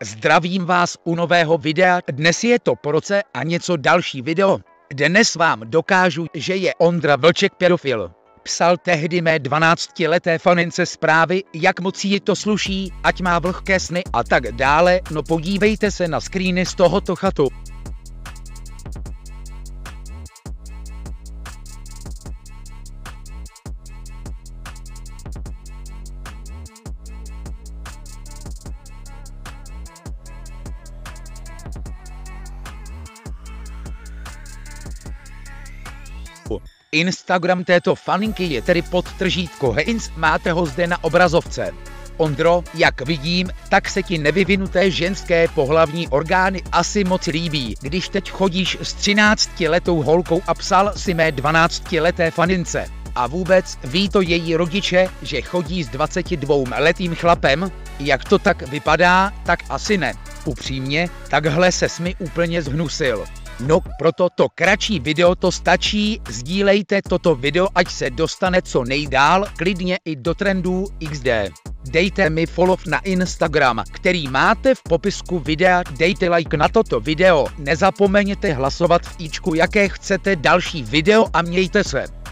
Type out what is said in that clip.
Zdravím vás u nového videa, dnes je to po roce a něco další video. Dnes vám dokážu, že je Ondra Vlček pedofil. Psal tehdy mé 12leté fanince zprávy, jak moc jí to sluší, ať má vlhké sny a tak dále, no podívejte se na screeny z tohoto chatu. Instagram této faninky je tedy podtržítko Heinz, máte ho zde na obrazovce. Ondro, jak vidím, tak se ti nevyvinuté ženské pohlavní orgány asi moc líbí, když teď chodíš s 13letou holkou a psal si mé 12leté fanince. A vůbec ví to její rodiče, že chodí s 22letým chlapem? Jak to tak vypadá, tak asi ne. Upřímně, takhle ses mi úplně zhnusil. No, proto to kratší video to stačí, sdílejte toto video, ať se dostane co nejdál, klidně i do trendů XD. Dejte mi follow na Instagram, který máte v popisku videa, dejte like na toto video, nezapomeňte hlasovat v ičku, jaké chcete další video a mějte se.